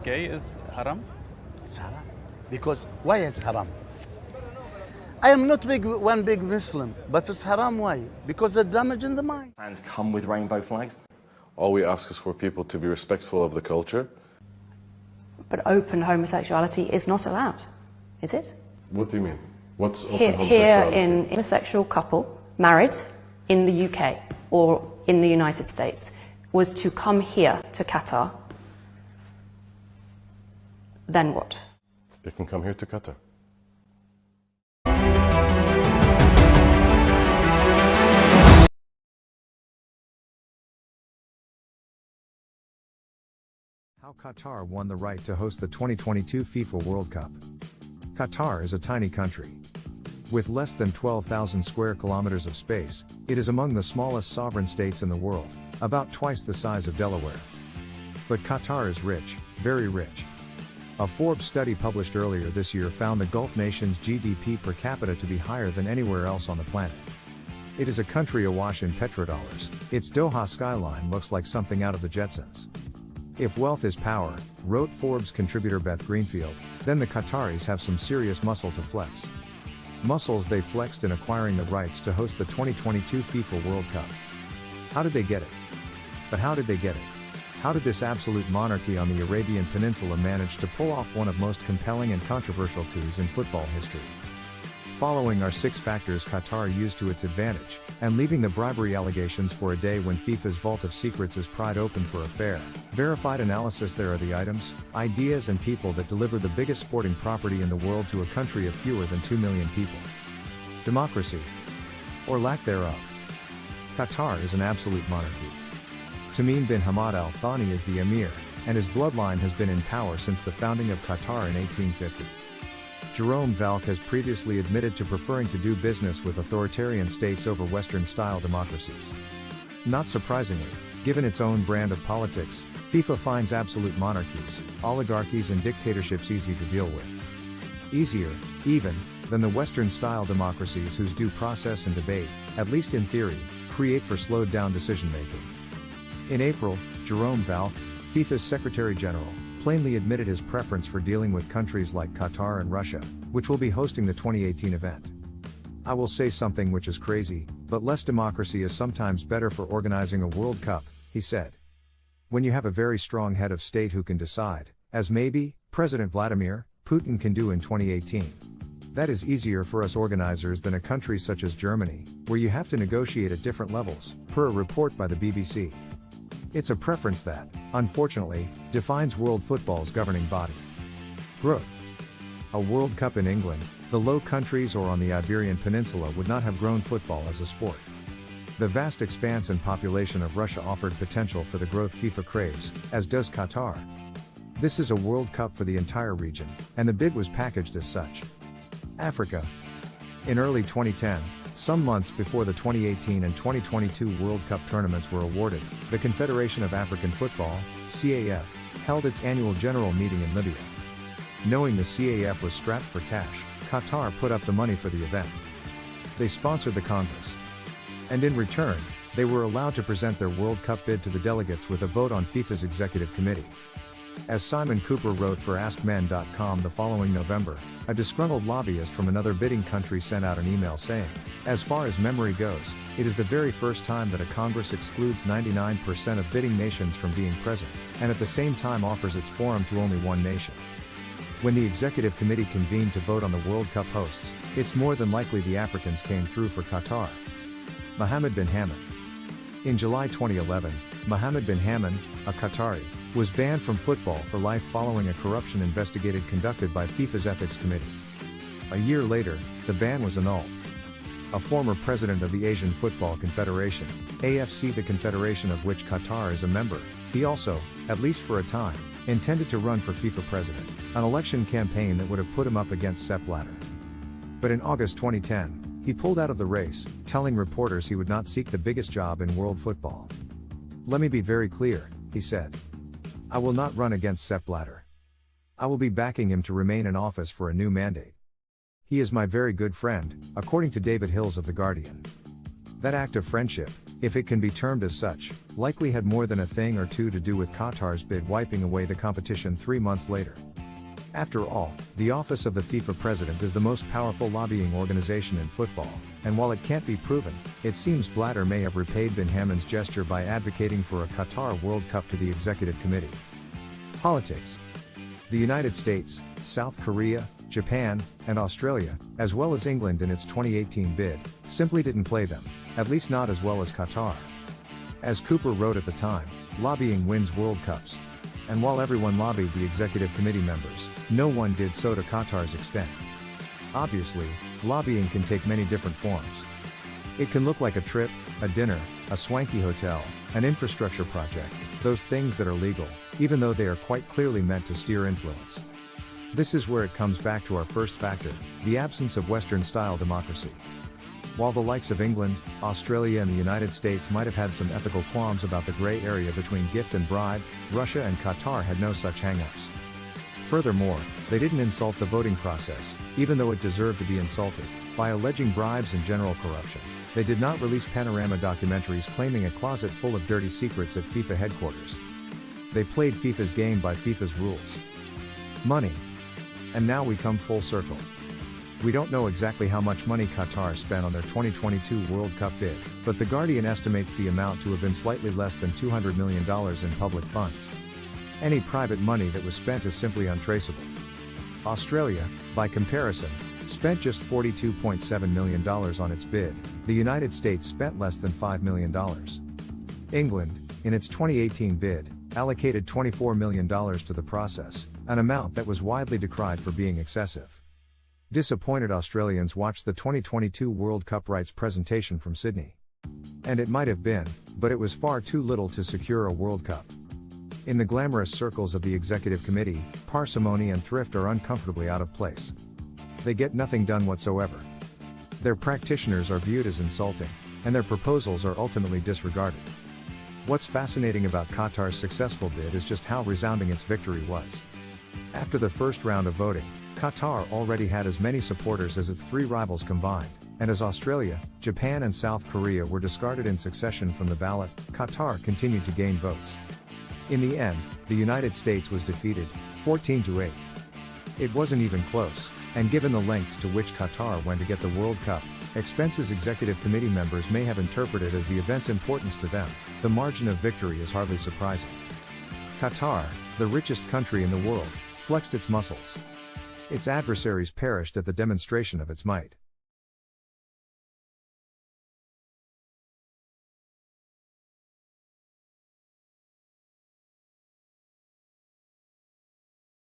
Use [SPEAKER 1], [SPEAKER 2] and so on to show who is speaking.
[SPEAKER 1] Gay is haram?
[SPEAKER 2] It's haram. Because why is haram? I am not one big Muslim, but it's haram. Why? Because it's damaging the mind.
[SPEAKER 3] Fans come with rainbow flags.
[SPEAKER 4] All we ask is for people to be respectful of the culture.
[SPEAKER 5] But open homosexuality is not allowed, is it?
[SPEAKER 4] What do you mean? What's open
[SPEAKER 5] Here
[SPEAKER 4] homosexuality?
[SPEAKER 5] in a homosexual couple married in the UK or in the United States was to come here to Qatar, then what?
[SPEAKER 4] They can come here to Qatar.
[SPEAKER 6] How Qatar won the right to host the 2022 FIFA World Cup. Qatar is a tiny country. With less than 12,000 square kilometers of space, it is among the smallest sovereign states in the world, about twice the size of Delaware. But Qatar is rich, very rich. A Forbes study published earlier this year found the Gulf nation's GDP per capita to be higher than anywhere else on the planet. It is a country awash in petrodollars. Its Doha skyline looks like something out of the Jetsons. If wealth is power, wrote Forbes contributor Beth Greenfield, then the Qataris have some serious muscle to flex. Muscles they flexed in acquiring the rights to host the 2022 FIFA World Cup. How did they get it? But how did they get it? How did this absolute monarchy on the Arabian Peninsula manage to pull off one of most compelling and controversial coups in football history? Following are 6 factors Qatar used to its advantage, and leaving the bribery allegations for a day when FIFA's vault of secrets is pried open for a fair, verified analysis. There are the items, ideas and people that deliver the biggest sporting property in the world to a country of fewer than 2 million people. Democracy. Or lack thereof. Qatar is an absolute monarchy. Tamim bin Hamad Al Thani is the emir, and his bloodline has been in power since the founding of Qatar in 1850. Jerome Valk has previously admitted to preferring to do business with authoritarian states over Western-style democracies. Not surprisingly, given its own brand of politics, FIFA finds absolute monarchies, oligarchies and dictatorships easy to deal with. Easier, even, than the Western-style democracies whose due process and debate, at least in theory, create for slowed-down decision-making. In April, Jerome Valk, FIFA's Secretary General, plainly admitted his preference for dealing with countries like Qatar and Russia, which will be hosting the 2018 event. I will say something which is crazy, but less democracy is sometimes better for organizing a World Cup, he said. When you have a very strong head of state who can decide, as maybe President Vladimir Putin can do in 2018. That is easier for us organizers than a country such as Germany, where you have to negotiate at different levels, per a report by the BBC. It's a preference that, unfortunately, defines world football's governing body. Growth. A World Cup in England, the Low Countries or on the Iberian Peninsula would not have grown football as a sport. The vast expanse and population of Russia offered potential for the growth FIFA craves, as does Qatar. This is a World Cup for the entire region, and the bid was packaged as such. Africa. In early 2010, some months before the 2018 and 2022 World Cup tournaments were awarded, the Confederation of African Football, CAF, held its annual general meeting in Libya. Knowing the CAF was strapped for cash, Qatar put up the money for the event. They sponsored the Congress. And in return, they were allowed to present their World Cup bid to the delegates with a vote on FIFA's executive committee. As Simon Cooper wrote for AskMen.com the following November, a disgruntled lobbyist from another bidding country sent out an email saying, as far as memory goes, it is the very first time that a Congress excludes 99% of bidding nations from being present, and at the same time offers its forum to only one nation. When the executive committee convened to vote on the World Cup hosts, it's more than likely the Africans came through for Qatar. Mohammed bin Hamad. In July 2011, Mohammed bin Hamad, a Qatari, was banned from football for life following a corruption investigation conducted by FIFA's Ethics Committee. A year later, the ban was annulled. A former president of the Asian Football Confederation, AFC, the confederation of which Qatar is a member, he also, at least for a time, intended to run for FIFA president, an election campaign that would have put him up against Sepp Blatter. But in August 2010, he pulled out of the race, telling reporters he would not seek the biggest job in world football. Let me be very clear, he said. I will not run against Sepp Blatter. I will be backing him to remain in office for a new mandate. He is my very good friend, according to David Hills of The Guardian. That act of friendship, if it can be termed as such, likely had more than a thing or two to do with Qatar's bid wiping away the competition 3 months later. After all, the office of the FIFA president is the most powerful lobbying organization in football, and while it can't be proven, it seems Blatter may have repaid bin Hammond's gesture by advocating for a Qatar World Cup to the executive committee. Politics. The United States, South Korea, Japan, and Australia, as well as England in its 2018 bid, simply didn't play them, at least not as well as Qatar. As Cooper wrote at the time, lobbying wins World Cups. And while everyone lobbied the executive committee members, no one did so to Qatar's extent. Obviously, lobbying can take many different forms. It can look like a trip, a dinner, a swanky hotel, an infrastructure project, those things that are legal, even though they are quite clearly meant to steer influence. This is where it comes back to our first factor, the absence of Western-style democracy. While the likes of England, Australia and the United States might have had some ethical qualms about the gray area between gift and bribe, Russia and Qatar had no such hang-ups. Furthermore, they didn't insult the voting process, even though it deserved to be insulted, by alleging bribes and general corruption. They did not release panorama documentaries claiming a closet full of dirty secrets at FIFA headquarters. They played FIFA's game by FIFA's rules. Money. And now we come full circle. We don't know exactly how much money Qatar spent on their 2022 World Cup bid, but The Guardian estimates the amount to have been slightly less than $200 million in public funds. Any private money that was spent is simply untraceable. Australia, by comparison, spent just $42.7 million on its bid. The United States spent less than $5 million. England, in its 2018 bid, allocated $24 million to the process, an amount that was widely decried for being excessive. Disappointed Australians watched the 2022 World Cup rights presentation from Sydney. And it might have been, but it was far too little to secure a World Cup. In the glamorous circles of the executive committee, parsimony and thrift are uncomfortably out of place. They get nothing done whatsoever. Their practitioners are viewed as insulting, and their proposals are ultimately disregarded. What's fascinating about Qatar's successful bid is just how resounding its victory was. After the first round of voting, Qatar already had as many supporters as its 3 rivals combined, and as Australia, Japan and South Korea were discarded in succession from the ballot, Qatar continued to gain votes. In the end, the United States was defeated, 14-8. It wasn't even close, and given the lengths to which Qatar went to get the World Cup, expenses executive committee members may have interpreted as the event's importance to them, the margin of victory is hardly surprising. Qatar, the richest country in the world, flexed its muscles. Its adversaries perished at the demonstration of its might.